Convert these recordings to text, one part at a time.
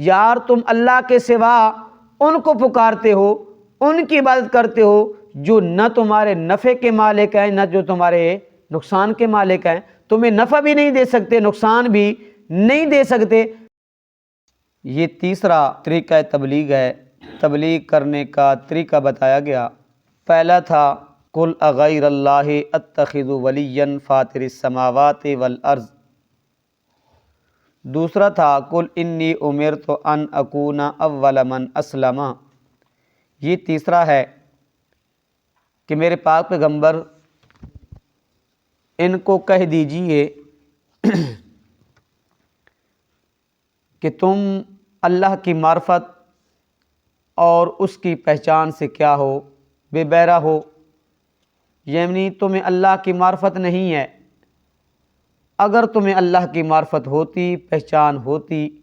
یار تم اللہ کے سوا ان کو پکارتے ہو، ان کی عبادت کرتے ہو جو نہ تمہارے نفع کے مالک ہیں نہ جو تمہارے نقصان کے مالک ہیں، تمہیں نفع بھی نہیں دے سکتے، نقصان بھی نہیں دے سکتے۔ یہ تیسرا طریقہ تبلیغ ہے۔ تبلیغ کرنے کا طریقہ بتایا گیا۔ پہلا تھا قل اغیر اللہ اتخذ ولیا فاطر السماوات والارض، دوسرا تھا قل انی امرت ان اکون اول من اسلم۔ یہ تیسرا ہے کہ میرے پاک پیغمبر ان کو کہہ دیجئے کہ تم اللہ کی معرفت اور اس کی پہچان سے کیا ہو، بے بہرہ ہو، یعنی تمہیں اللہ کی معرفت نہیں ہے۔ اگر تمہیں اللہ کی معرفت ہوتی، پہچان ہوتی،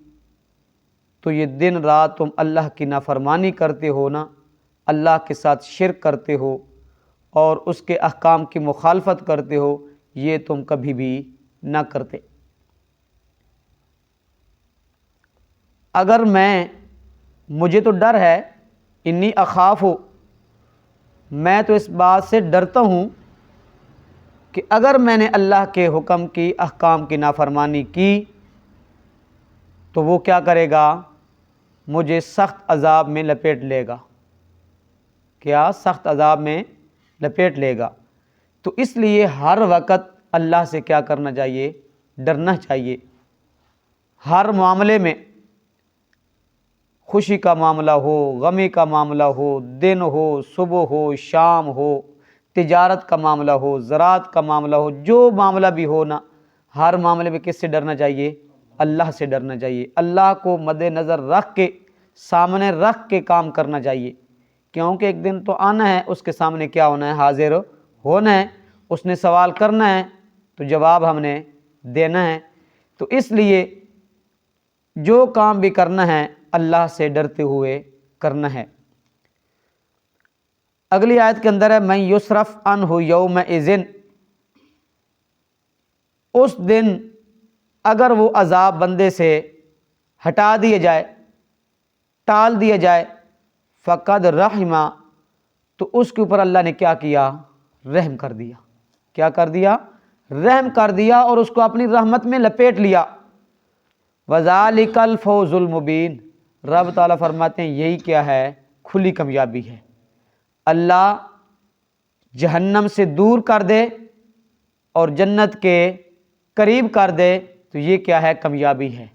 تو یہ دن رات تم اللہ کی نافرمانی کرتے ہو نا، اللہ کے ساتھ شرک کرتے ہو اور اس کے احکام کی مخالفت کرتے ہو، یہ تم کبھی بھی نہ کرتے۔ اگر مجھے تو ڈر ہے، انی اخاف ہو، میں تو اس بات سے ڈرتا ہوں کہ اگر میں نے اللہ کے حکم کی، احکام کی نافرمانی کی تو وہ کیا کرے گا؟ مجھے سخت عذاب میں لپیٹ لے گا۔ کیا؟ سخت عذاب میں لپیٹ لے گا۔ تو اس لیے ہر وقت اللہ سے کیا کرنا چاہیے؟ ڈرنا چاہیے۔ ہر معاملے میں، خوشی کا معاملہ ہو، غمی کا معاملہ ہو، دن ہو، صبح ہو، شام ہو، تجارت کا معاملہ ہو، زراعت کا معاملہ ہو، جو معاملہ بھی ہو نا، ہر معاملے میں کس سے ڈرنا چاہیے؟ اللہ سے ڈرنا چاہیے۔ اللہ کو مد نظر رکھ کے، سامنے رکھ کے کام کرنا چاہیے، کیونکہ ایک دن تو آنا ہے، اس کے سامنے کیا ہونا ہے؟ حاضر ہونا ہے۔ اس نے سوال کرنا ہے تو جواب ہم نے دینا ہے۔ تو اس لیے جو کام بھی کرنا ہے اللہ سے ڈرتے ہوئے کرنا ہے۔ اگلی آیت کے اندر ہے من یصرف عنہ یومئذ، اس دن اگر وہ عذاب بندے سے ہٹا دیا جائے، ٹال دیا جائے، فقد رحمہ، تو اس کے اوپر اللہ نے کیا کیا؟ رحم کر دیا۔ کیا کر دیا؟ رحم کر دیا اور اس کو اپنی رحمت میں لپیٹ لیا۔ وذالک الفوز المبین، رب تعالیٰ فرماتے ہیں یہی کیا ہے؟ کھلی کامیابی ہے۔ اللہ جہنم سے دور کر دے اور جنت کے قریب کر دے تو یہ کیا ہے؟ کامیابی ہے۔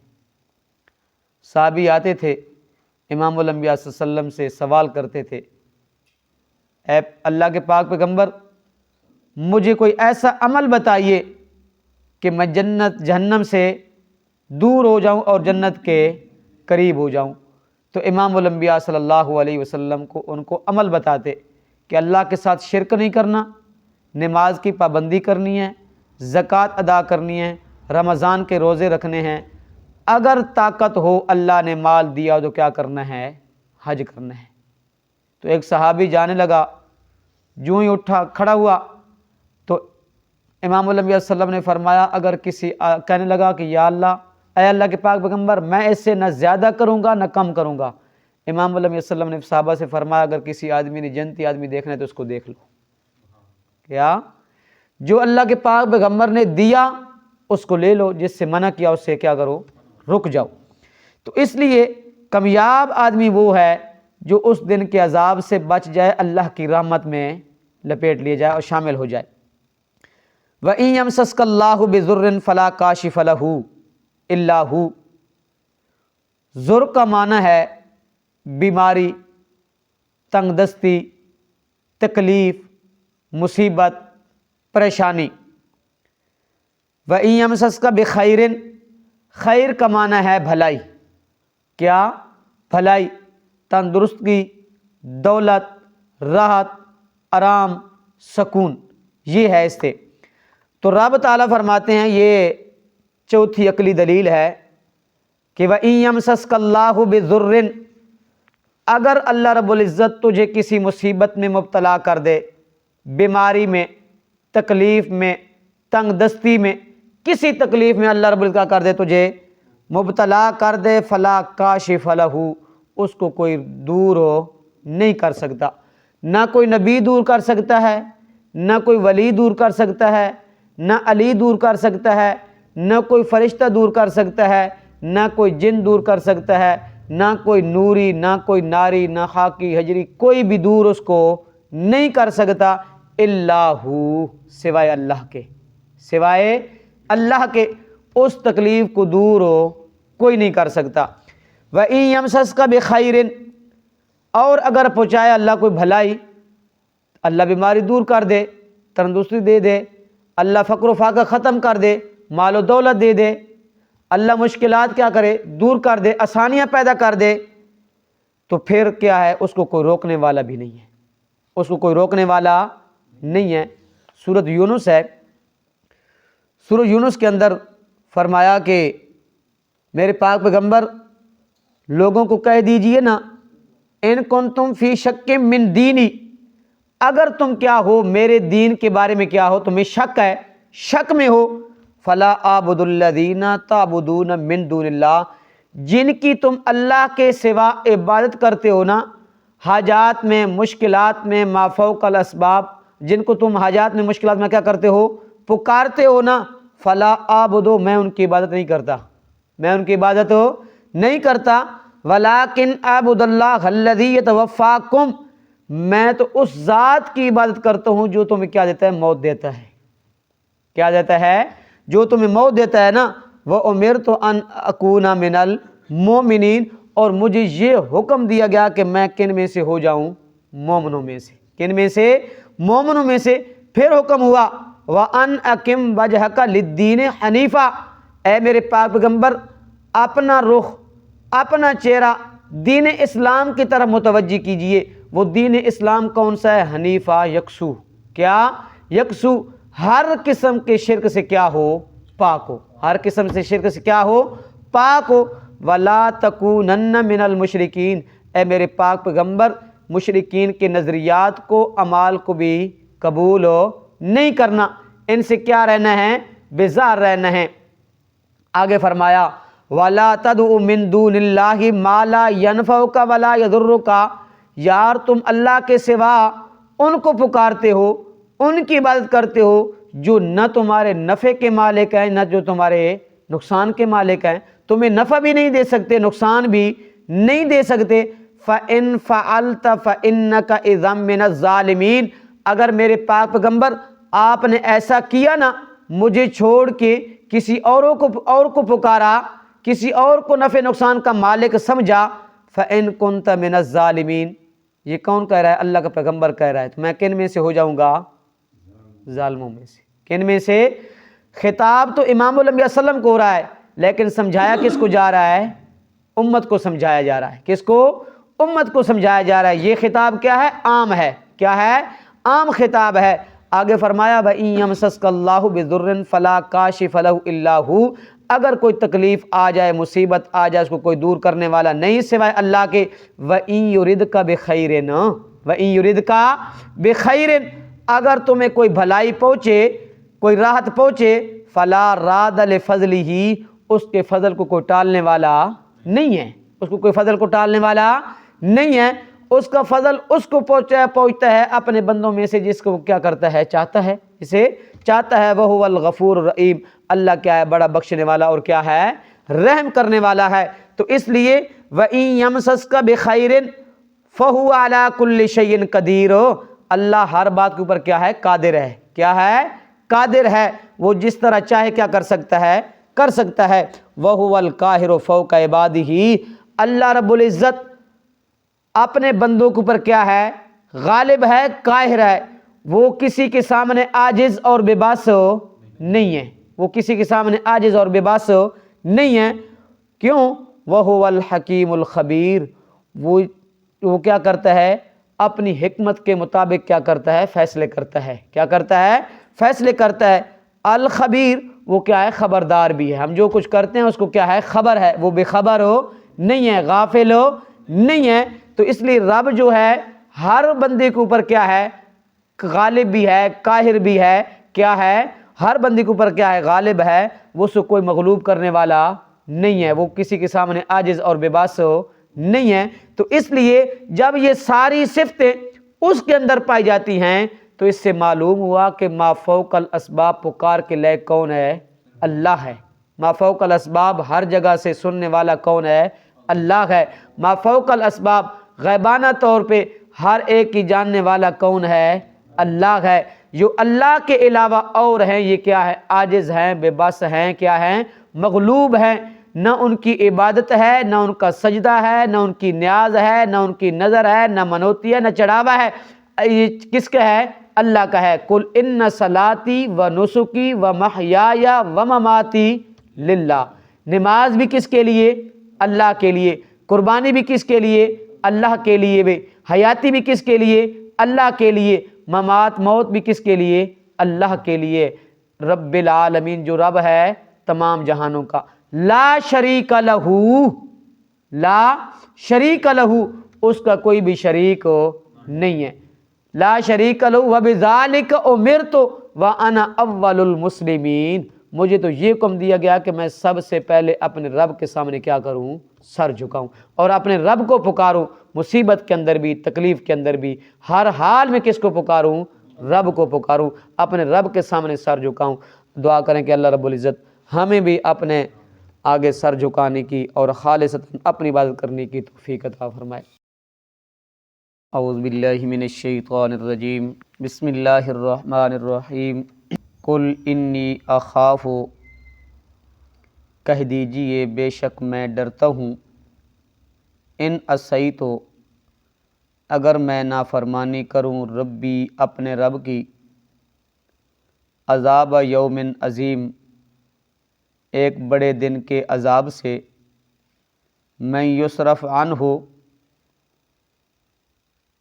صحابی آتے تھے امام الانبیاء صلی اللہ علیہ وسلم سے سوال کرتے تھے، اے اللہ کے پاک پیغمبر، مجھے کوئی ایسا عمل بتائیے کہ میں جہنم سے دور ہو جاؤں اور جنت کے قریب ہو جاؤں۔ تو امام الانبیاء صلی اللہ علیہ وسلم کو ان کو عمل بتاتے کہ اللہ کے ساتھ شرک نہیں کرنا، نماز کی پابندی کرنی ہے، زکوٰۃ ادا کرنی ہے، رمضان کے روزے رکھنے ہیں، اگر طاقت ہو اللہ نے مال دیا تو کیا کرنا ہے؟ حج کرنا ہے۔ تو ایک صحابی جانے لگا، جو ہی اٹھا کھڑا ہوا تو امام الانبیاء صلی اللہ علیہ وسلم نے فرمایا، اگر کسی کہنے لگا کہ یا اللہ، اے اللہ کے پاک پیغمبر، میں اس سے نہ زیادہ کروں گا نہ کم کروں گا۔ امام الانبیاء صلی اللہ علیہ وسلم نے صحابہ سے فرمایا، اگر کسی آدمی نے جنتی آدمی دیکھنا ہے تو اس کو دیکھ لو۔ کیا؟ جو اللہ کے پاک پیغمبر نے دیا اس کو لے لو، جس سے منع کیا اس سے کیا کرو؟ رک جاؤ۔ تو اس لیے کامیاب آدمی وہ ہے جو اس دن کے عذاب سے بچ جائے، اللہ کی رحمت میں لپیٹ لیا جائے اور شامل ہو جائے۔ وَإِن يَمْسَسْكَ اللَّهُ بِضُرٍّ فَلَا كَاشِفَ لَهُ إِلَّا هُوَ، ضر کا معنی ہے بیماری، تنگ دستی، تکلیف، مصیبت، پریشانی۔ وَإِن يَمْسَسْكَ بِخَيْرٍ، خیر کا معنی ہے بھلائی۔ کیا؟ بھلائی، تندرستگی، دولت، راحت، آرام، سکون، یہ ہے اس سے۔ تو رب تعالیٰ فرماتے ہیں، یہ چوتھی عقلی دلیل ہے کہ وَإِن يَمْسَسْكَ اللَّهُ بِضُرٍّ، اگر اللہ رب العزت تجھے کسی مصیبت میں مبتلا کر دے، بیماری میں، تکلیف میں، تنگ دستی میں، کسی تکلیف میں اللہ رب العزت کر دے تجھے مبتلا کر دے فلا کاشف لہ، اس کو کوئی دور نہیں کر سکتا، نہ کوئی نبی دور کر سکتا ہے، نہ کوئی ولی دور کر سکتا ہے، نہ علی دور کر سکتا ہے، نہ کوئی فرشتہ دور کر سکتا ہے، نہ کوئی جن دور کر سکتا ہے، نہ کوئی نوری، نہ کوئی ناری، نہ خاکی حجری، کوئی بھی دور اس کو نہیں کر سکتا الا ہو، سوائے اللہ کے، سوائے اللہ کے اس تکلیف کو دور کوئی نہیں کر سکتا۔ وَإِن يَمْسَسْكَ بِخَيْرٍ، اور اگر پہنچائے اللہ کوئی بھلائی، اللہ بیماری دور کر دے، تندرستی دے دے، اللہ فقر و فاقہ ختم کر دے، مال و دولت دے دے، اللہ مشکلات کیا کرے، دور کر دے، آسانیاں پیدا کر دے، تو پھر کیا ہے، اس کو کوئی روکنے والا بھی نہیں ہے، اس کو کوئی روکنے والا نہیں ہے۔ سورۃ یونس ہے، سورۃ یونس کے اندر فرمایا کہ میرے پاک پیغمبر لوگوں کو کہہ دیجئے نا، ان کنتم فی شک من دینی، اگر تم کیا ہو میرے دین کے بارے میں کیا ہو، تمہیں شک ہے، شک میں ہو، فلا اعبد الذین تعبدون من دون اللہ، جن کی تم اللہ کے سوا عبادت کرتے ہو نا، حاجات میں، مشکلات میں، ما فوق الاسباب، جن کو تم حاجات میں، مشکلات میں کیا کرتے ہو، پکارتے ہو نا، فلا اعبدو، میں ان کی عبادت نہیں کرتا، میں ان کی عبادت نہیں کرتا، ولیکن اعبد اللہ الذی یتوفاکم، میں تو اس ذات کی عبادت کرتا ہوں جو تمہیں کیا دیتا ہے، موت دیتا ہے، کیا دیتا ہے، جو تمہیں موت دیتا ہے نا، وَأُمِرْتُ أَنْ أَكُونَ مِنَ الْمُؤْمِنِينَ، اور مجھے یہ حکم دیا گیا کہ میں کن میں سے ہو جاؤں، مومنوں میں سے، کن میں سے، مومنوں میں سے۔ پھر حکم ہوا وَأَنْ أَقِمْ وَجْهَكَ لِلدِّينِ حَنِيفًا، اے میرے پاک پیغمبر اپنا رخ، اپنا چہرہ دین اسلام کی طرف متوجہ کیجئے۔ وہ دین اسلام کون سا ہے؟ حنیفہ، یکسو، کیا؟ یکسو، ہر قسم کے شرک سے کیا ہو، پاک ہو، ہر قسم سے شرک سے کیا ہو، پاک ہو۔ وَلَا تَكُونَنَّ مِنَ الْمُشْرِكِينَ، اے میرے پاک پیغمبر مشرکین کے نظریات کو، اعمال کو بھی قبول نہیں کرنا، ان سے کیا رہنا ہے، بیزار رہنا ہے۔ آگے فرمایا وَلَا تَدْعُ مِن دُونِ اللَّهِ مَا لَا يَنْفَعُكَ وَلَا يَضُرُّكَ، یار تم اللہ کے سوا ان کو پکارتے ہو، ان کی عبادت کرتے ہو جو نہ تمہارے نفع کے مالک ہیں، نہ جو تمہارے نقصان کے مالک ہیں، تمہیں نفع بھی نہیں دے سکتے، نقصان بھی نہیں دے سکتے۔ فَإِن فَعَلْتَ فَإِنَّكَ إِذًا مِّنَ الظَّالِمِينَ، اگر میرے پاک پیغمبر آپ نے ایسا کیا نا، مجھے چھوڑ کے کسی اور کو پکارا، کسی اور کو نفع نقصان کا مالک سمجھا، فَإِن كُنْتَ مِنَ الظَّالِمِينَ، یہ کون کہہ رہا ہے؟ اللہ کا پیغمبر کہہ رہا ہے، تو میں کن میں سے ہو جاؤں گا؟ ظالموں میں سے۔ کن میں سے؟ خطاب تو امام الانبیاء صلی اللہ علیہ وسلم کو ہو رہا ہے، لیکن سمجھایا کس کو جا رہا ہے؟ امت کو سمجھایا جا رہا ہے۔ کس کو؟ امت کو سمجھایا جا رہا ہے۔ یہ خطاب کیا ہے؟ عام ہے۔ کیا ہے؟ عام خطاب ہے۔ آگے فرمایا وَإِن يَمْسَسْكَ اللَّهُ بِضُرٍّ فَلَا كَاشِفَ لَهُ إِلَّا هُوَ، اگر کوئی تکلیف آ جائے، مصیبت آ جائے، اس کو کوئی دور کرنے والا نہیں سوائے اللہ کے۔ وَإِن يُرِدْكَ بِخَيْرٍ، وَإِن يُرِدْكَ بِخَيْرٍ، اگر تمہیں کوئی بھلائی پہنچے، کوئی راحت پہنچے، فَلَا رَادَ لِفَضْلِهِ، اس کے فضل کو کوئی ٹالنے والا نہیں ہے، اس کو کوئی فضل کو ٹالنے والا نہیں ہے۔ اس کا فضل اس کو پہنچتا ہے اپنے بندوں میں سے جس کو کیا کرتا ہے، چاہتا ہے، اسے چاہتا ہے۔ وَهُوَ الْغَفُورُ الرَّحِيمُ، اللہ کیا ہے، بڑا بخشنے والا اور کیا ہے، رحم کرنے والا ہے۔ تو اس لیے وَإِن يَمْسَسْكَ بِخَيْرٍ فَهُوَ عَلَى كُلِّ شَيْءٍ قَدِيرٌ، اللہ ہر بات کے اوپر کیا ہے، قادر ہے۔ کیا ہے؟ قادر ہے، وہ جس طرح چاہے کیا کر سکتا ہے، کر سکتا ہے۔ وَهُوَ الْقَاهِرُ فَوْقَ عِبَادِهِ، اللہ رب العزت اپنے بندوں کے اوپر کیا ہے، غالب ہے، قاہر ہے، وہ کسی کے سامنے عاجز اور بے بس نہیں ہے، وہ کسی کے سامنے عاجز اور بے بس نہیں ہے۔ کیوں؟ وَهُوَ الْحَكِيمُ الْخَبِيرُ، وہ کیا کرتا ہے، اپنی حکمت کے مطابق کیا کرتا ہے، فیصلے کرتا ہے۔ کیا کرتا ہے؟ فیصلے کرتا ہے۔ الخبیر، وہ کیا ہے، خبردار بھی ہے، ہم جو کچھ کرتے ہیں اس کو کیا ہے، خبر ہے، وہ بے خبر نہیں ہے، غافل نہیں ہے۔ تو اس لیے رب جو ہے ہر بندے کے اوپر کیا ہے، غالب بھی ہے، قاہر بھی ہے، کیا ہے، ہر بندے کے اوپر کیا ہے، غالب ہے، وہ اس کو کوئی مغلوب کرنے والا نہیں ہے، وہ کسی کے سامنے عاجز اور بے بس نہیں ہے۔ تو اس لیے جب یہ ساری صفتیں اس کے اندر پائی جاتی ہیں تو اس سے معلوم ہوا کہ ما فوق الاسباب پکار کے لائق کون ہے؟ اللہ ہے۔ ما فوق الاسباب ہر جگہ سے سننے والا کون ہے؟ اللہ ہے۔ ما فوق الاسباب غیبانہ طور پہ ہر ایک کی جاننے والا کون ہے؟ اللہ ہے۔ جو اللہ کے علاوہ اور ہیں یہ کیا ہے؟ عاجز ہیں، بے بس ہیں، کیا ہیں؟ مغلوب ہیں۔ نہ ان کی عبادت ہے، نہ ان کا سجدہ ہے، نہ ان کی نیاز ہے، نہ ان کی نظر ہے، نہ منوتی ہے، نہ چڑھاوا ہے۔ یہ کس کا ہے؟ اللہ کا ہے۔ قل ان صلاتی و نسکی و محیای و مماتی للہ۔ نماز بھی کس کے لیے؟ اللہ کے لیے۔ قربانی بھی کس کے لیے؟ اللہ کے لیے۔ بھی حیاتی بھی کس کے لیے؟ اللہ کے لیے۔ ممات موت بھی کس کے لیے؟ اللہ کے لیے۔ رب العالمین جو رب ہے تمام جہانوں کا، لا شریک لہ، لا شریک لہ، اس کا کوئی بھی شریک نہیں ہے۔ لا شریک لہ وبذالک امرت وانا اول المسلمین۔ مجھے تو یہ حکم دیا گیا کہ میں سب سے پہلے اپنے رب کے سامنے کیا کروں؟ سر جھکاؤں اور اپنے رب کو پکاروں، مصیبت کے اندر بھی، تکلیف کے اندر بھی، ہر حال میں کس کو پکاروں؟ رب کو پکاروں، اپنے رب کے سامنے سر جھکاؤں۔ دعا کریں کہ اللہ رب العزت ہمیں بھی اپنے آگے سر جھکانے کی اور خالصتاً اپنی عبادت کرنے کی توفیق عطا فرمائے۔ اعوذ باللہ من الشیطان الرجیم، بسم اللہ الرحمن الرحیم۔ قل انی اخاف، کہہ دیجئے بے شک میں ڈرتا ہوں، ان عصیت، اگر میں نافرمانی کروں، ربی اپنے رب کی، عذاب یوم عظیم، ایک بڑے دن کے عذاب سے، من یصرف عنہ،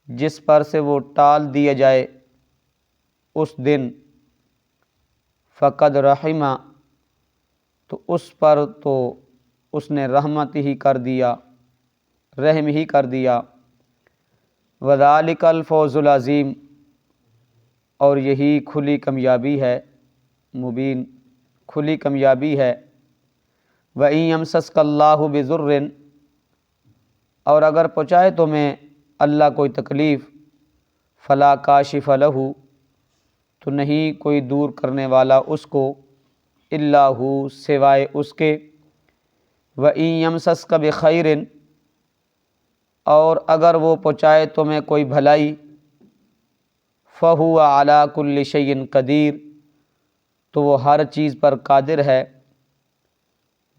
جس پر سے وہ ٹال دیا جائے اس دن، فقد رحمہ، تو اس پر تو اس نے رحمت ہی کر دیا، رحم ہی کر دیا، وذالک الفوز العظیم، اور یہی کھلی کامیابی ہے، مبین کھلی کامیابی ہے۔ وَإِن يَمْسَسْكَ اللَّهُ بِضُرٍّ، اور اگر پہنچائے تمہیں اللہ کوئی تکلیف، فلا کاشف لہ، تو نہیں کوئی دور کرنے والا اس کو، الا ہو، سوائے اس کے۔ وَإِن يَمْسَسْكَ بِخَيْرٍ، اور اگر وہ پہنچائے تمہیں کوئی بھلائی، فَهُوَ عَلَى كُلِّ شَيْءٍ قدیر، تو وہ ہر چیز پر قادر ہے۔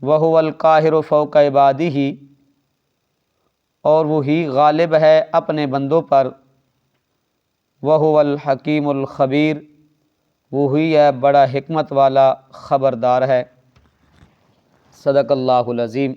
وَهُوَ الْقَاهِرُ فَوْقَ عِبَادِهِ، اور وہی غالب ہے اپنے بندوں پر۔ وَهُوَ الْحَكِيمُ الْخَبِيرُ، وہی ہے بڑا حکمت والا، خبردار ہے۔ صدق اللہ العظیم۔